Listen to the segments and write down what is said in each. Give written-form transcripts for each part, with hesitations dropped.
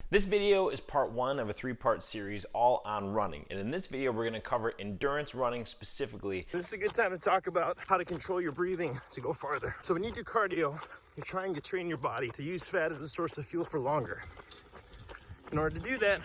This video is part one of a three-part series all on running. And in this video, we're gonna cover endurance running specifically. This is a good time to talk about how to control your breathing to go farther. So when you do cardio, you're trying to train your body to use fat as a source of fuel for longer. In order to do that,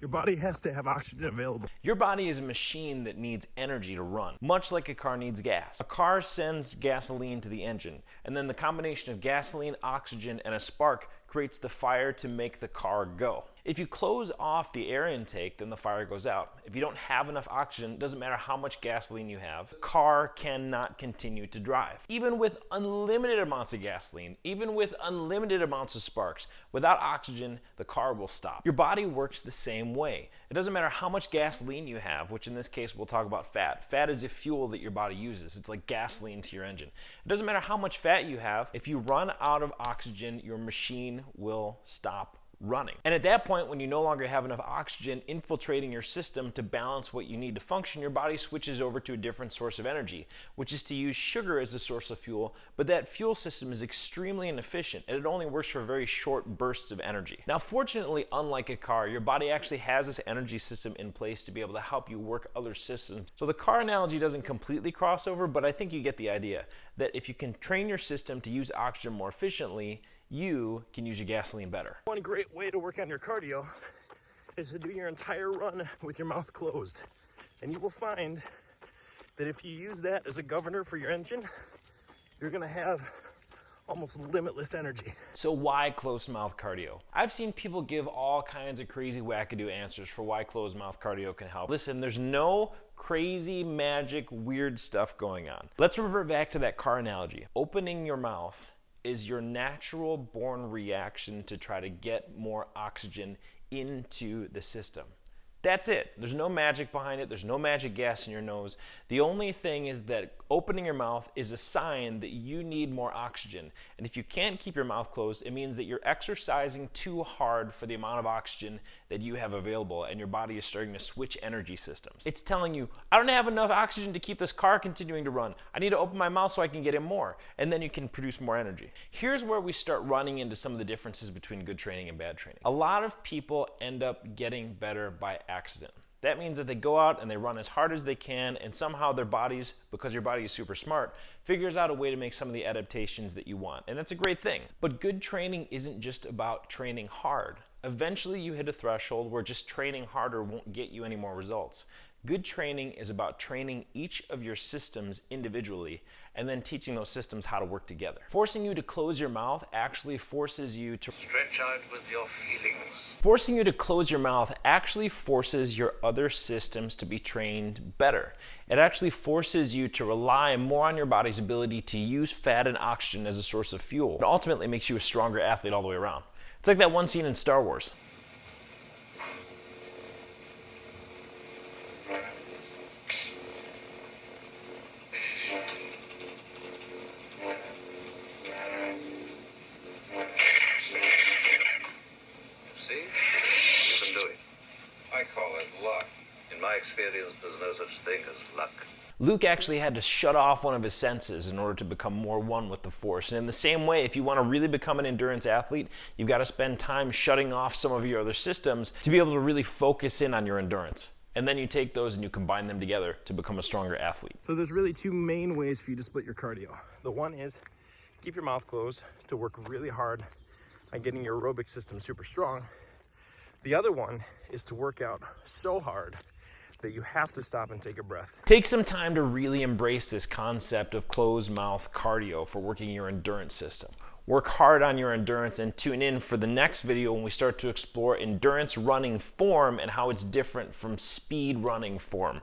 your body has to have oxygen available. Your body is a machine that needs energy to run, much like a car needs gas. A car sends gasoline to the engine, and then the combination of gasoline, oxygen, and a spark creates the fire to make the car go. If you close off the air intake, then the fire goes out. If you don't have enough oxygen, it doesn't matter how much gasoline you have, the car cannot continue to drive. Even with unlimited amounts of gasoline, even with unlimited amounts of sparks, without oxygen, the car will stop. Your body works the same way. It doesn't matter how much gasoline you have, which in this case we'll talk about fat. Fat is a fuel that your body uses. It's like gasoline to your engine. It doesn't matter how much fat you have. If you run out of oxygen, your machine will stop running. And at that point, when you no longer have enough oxygen infiltrating your system to balance what you need to function, your body switches over to a different source of energy, which is to use sugar as a source of fuel. But that fuel system is extremely inefficient, and it only works for very short bursts of energy. Now, fortunately, unlike a car, your body actually has this energy system in place to be able to help you work other systems. So the car analogy doesn't completely cross over, but I think you get the idea that if you can train your system to use oxygen more efficiently, you can use your gasoline better. One great way to work on your cardio is to do your entire run with your mouth closed. And you will find that if you use that as a governor for your engine, you're gonna have almost limitless energy. So why closed mouth cardio? I've seen people give all kinds of crazy wackadoo answers for why closed mouth cardio can help. Listen, there's no crazy, magic, weird stuff going on. Let's revert back to that car analogy. Opening your mouth is your natural born reaction to try to get more oxygen into the system. That's it. There's no magic behind it. There's no magic gas in your nose. The only thing is that opening your mouth is a sign that you need more oxygen. And if you can't keep your mouth closed, it means that you're exercising too hard for the amount of oxygen that you have available, and your body is starting to switch energy systems. It's telling you, I don't have enough oxygen to keep this car continuing to run. I need to open my mouth so I can get in more, and then you can produce more energy. Here's where we start running into some of the differences between good training and bad training. A lot of people end up getting better by accident. That means that they go out and they run as hard as they can, and somehow their bodies, because your body is super smart, figures out a way to make some of the adaptations that you want. And that's a great thing. But good training isn't just about training hard. Eventually you hit a threshold where just training harder won't get you any more results. Good training is about training each of your systems individually and then teaching those systems how to work together. Forcing you to close your mouth actually forces you to stretch out with your feelings. Forcing you to close your mouth actually forces your other systems to be trained better. It actually forces you to rely more on your body's ability to use fat and oxygen as a source of fuel. It ultimately makes you a stronger athlete all the way around. It's like that one scene in Star Wars. I call it luck. In my experience, there's no such thing as luck. Luke actually had to shut off one of his senses in order to become more one with the Force. And in the same way, if you want to really become an endurance athlete, you've got to spend time shutting off some of your other systems to be able to really focus in on your endurance. And then you take those and you combine them together to become a stronger athlete. So there's really two main ways for you to split your cardio. The one is keep your mouth closed to work really hard on getting your aerobic system super strong. The other one is to work out so hard that you have to stop and take a breath. Take some time to really embrace this concept of closed mouth cardio for working your endurance system. Work hard on your endurance and tune in for the next video when we start to explore endurance running form and how it's different from speed running form.